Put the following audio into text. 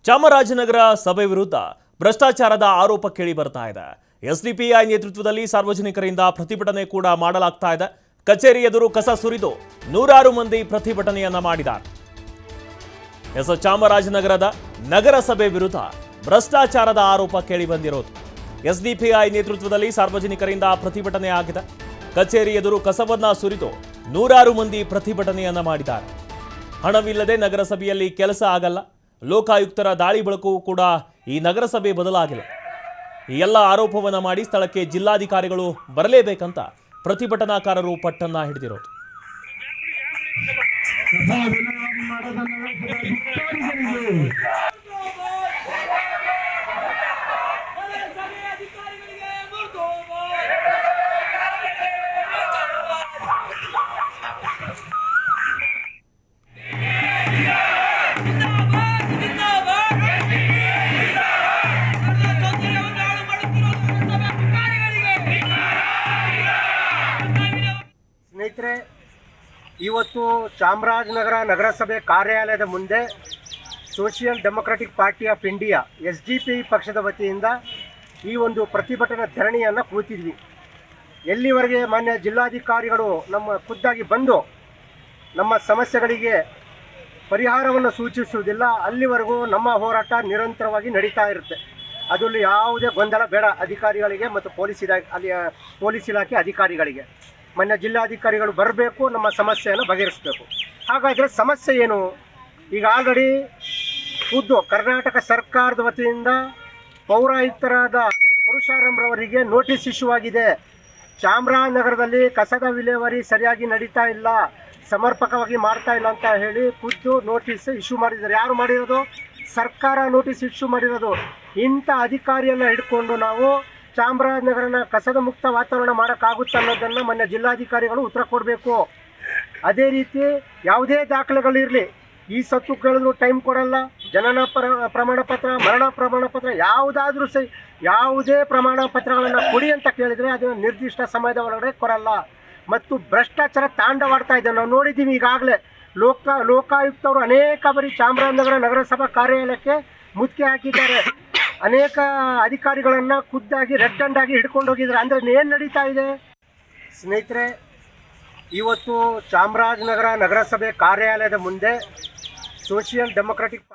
ಚಾಮರಾಜನಗರ ಸಭೆ ವಿರುದ್ಧ ಭ್ರಷ್ಟಾಚಾರದ ಆರೋಪ ಕೇಳಿ ಬರ್ತಾ ಇದೆ. ಎಸ್ಡಿಪಿಐ ನೇತೃತ್ವದಲ್ಲಿ ಸಾರ್ವಜನಿಕರಿಂದ ಪ್ರತಿಭಟನೆ ಕೂಡ ಮಾಡಲಾಗ್ತಾ ಇದೆ. ಕಚೇರಿ ಎದುರು ಕಸ ಸುರಿದು ನೂರಾರು ಮಂದಿ ಪ್ರತಿಭಟನೆಯನ್ನ ಮಾಡಿದ್ದಾರೆ. ಚಾಮರಾಜನಗರದ ನಗರಸಭೆ ವಿರುದ್ಧ ಭ್ರಷ್ಟಾಚಾರದ ಆರೋಪ ಕೇಳಿ ಬಂದಿರೋದು. ಎಸ್ಡಿಪಿಐ ನೇತೃತ್ವದಲ್ಲಿ ಸಾರ್ವಜನಿಕರಿಂದ ಪ್ರತಿಭಟನೆ ಆಗಿದೆ. ಕಚೇರಿ ಎದುರು ಕಸವನ್ನ ಸುರಿದು ನೂರಾರು ಮಂದಿ ಪ್ರತಿಭಟನೆಯನ್ನ ಮಾಡಿದ್ದಾರೆ. ಹಣವಿಲ್ಲದೆ ನಗರಸಭೆಯಲ್ಲಿ ಕೆಲಸ ಆಗಲ್ಲ. ಲೋಕಾಯುಕ್ತರ ದಾಳಿ ಬಳಿಕವೂ ಕೂಡ ಈ ನಗರಸಭೆ ಬದಲಾಗಿಲ್ಲ. ಈ ಎಲ್ಲ ಆರೋಪವನ್ನ ಮಾಡಿ ಸ್ಥಳಕ್ಕೆ ಜಿಲ್ಲಾಧಿಕಾರಿಗಳು ಬರಲೇಬೇಕಂತ ಪ್ರತಿಭಟನಾಕಾರರು ಪಟ್ಟನ್ನ ಹಿಡಿದಿರೋದು. ಸ್ನೇಹಿತರೆ, ಇವತ್ತು ಚಾಮರಾಜನಗರ ನಗರಸಭೆ ಕಾರ್ಯಾಲಯದ ಮುಂದೆ social democratic party of India SDPI ಪಕ್ಷದ ವತಿಯಿಂದ ಈ ಒಂದು ಪ್ರತಿಭಟನಾ ಧರಣಿಯನ್ನು ಕೂತಿದ್ವಿ. ಎಲ್ಲಿವರೆಗೆ ಮಾನ್ಯ ಜಿಲ್ಲಾಧಿಕಾರಿಗಳು ನಮ್ಮ ಖುದ್ದಾಗಿ ಬಂದು ನಮ್ಮ ಸಮಸ್ಯೆಗಳಿಗೆ ಪರಿಹಾರವನ್ನು ಸೂಚಿಸುವುದಿಲ್ಲ, ಅಲ್ಲಿವರೆಗೂ ನಮ್ಮ ಹೋರಾಟ ನಿರಂತರವಾಗಿ ನಡೀತಾ ಇರುತ್ತೆ. ಅದರಲ್ಲಿ ಯಾವುದೇ ಗೊಂದಲ ಬೇಡ ಅಧಿಕಾರಿಗಳಿಗೆ ಮತ್ತು ಪೊಲೀಸ್ ಇಲಾಖೆ ಅಧಿಕಾರಿಗಳಿಗೆ. ಮಾನ್ಯ ಜಿಲ್ಲಾಧಿಕಾರಿಗಳು ಬರಬೇಕು, ನಮ್ಮ ಸಮಸ್ಯೆಯನ್ನು ಬಗೆಹರಿಸಬೇಕು. ಹಾಗಾದರೆ ಸಮಸ್ಯೆ ಏನು? ಈಗ ಆಲ್ರೆಡಿ ಖುದ್ದು ಕರ್ನಾಟಕ ಸರ್ಕಾರದ ವತಿಯಿಂದ ಪೌರಾಯುಕ್ತರಾದ ಪರಶುರಾಮ್ರವರಿಗೆ ನೋಟಿಸ್ ಇಶ್ಯೂ ಆಗಿದೆ. ಚಾಮರಾಜನಗರದಲ್ಲಿ ಕಸದ ವಿಲೇವಾರಿ ಸರಿಯಾಗಿ ನಡೀತಾ ಇಲ್ಲ, ಸಮರ್ಪಕವಾಗಿ ಮಾಡ್ತಾ ಇಲ್ಲ ಅಂತ ಹೇಳಿ ಖುದ್ದು ನೋಟಿಸ್ ಇಶ್ಯೂ ಮಾಡಿದ್ದಾರೆ. ಯಾರು ಮಾಡಿರೋದು? ಸರ್ಕಾರ ನೋಟಿಸ್ ಇಶ್ಯೂ ಮಾಡಿರೋದು. ಇಂಥ ಅಧಿಕಾರಿಯನ್ನು ಹಿಡ್ಕೊಂಡು ನಾವು ಚಾಮರಾಜನಗರನ ಕಸದ ಮುಕ್ತ ವಾತಾವರಣ ಮಾಡೋಕ್ಕಾಗುತ್ತೆ ಅನ್ನೋದನ್ನು ಮಾನ್ಯ ಜಿಲ್ಲಾಧಿಕಾರಿಗಳು ಉತ್ತರ ಕೊಡಬೇಕು. ಅದೇ ರೀತಿ ಯಾವುದೇ ದಾಖಲೆಗಳಿರಲಿ, ಈ ಸತ್ತು ಕೇಳಿದ್ರು ಟೈಮ್ ಕೊಡಲ್ಲ, ಜನನ ಪ್ರಮಾಣ ಪತ್ರ, ಮರಣ ಪ್ರಮಾಣ ಪತ್ರ, ಯಾವುದಾದ್ರೂ ಸಹ ಯಾವುದೇ ಪ್ರಮಾಣ ಪತ್ರಗಳನ್ನು ಕೊಡಿ ಅಂತ ಕೇಳಿದರೆ ಅದನ್ನು ನಿರ್ದಿಷ್ಟ ಸಮಯದ ಒಳಗಡೆ ಕೊಡಲ್ಲ. ಮತ್ತು ಭ್ರಷ್ಟಾಚಾರ ತಾಂಡವಾಡ್ತಾ ಇದೆ. ನಾವು ನೋಡಿದ್ದೀವಿ ಈಗಾಗಲೇ ಲೋಕಾಯುಕ್ತವರು ಅನೇಕ ಬಾರಿ ಚಾಮರಾಜನಗರ ನಗರಸಭಾ ಕಾರ್ಯಾಲಯಕ್ಕೆ ಮುತ್ತಿಗೆ ಹಾಕಿದ್ದಾರೆ. ಅನೇಕ ಅಧಿಕಾರಿಗಳನ್ನು ಖುದ್ದಾಗಿ ರೆಡ್ ಹ್ಯಾಂಡ್ ಆಗಿ ಹಿಡ್ಕೊಂಡು ಹೋಗಿದ್ದಾರೆ. ಅಂದರೆ ಏನು ನಡೀತಾ ಇದೆ? ಸ್ನೇಹಿತರೆ, ಇವತ್ತು ಚಾಮರಾಜನಗರ ನಗರಸಭೆ ಕಾರ್ಯಾಲಯದ ಮುಂದೆ ಸೋಷಿಯಲ್ ಡೆಮೊಕ್ರೆಟಿಕ್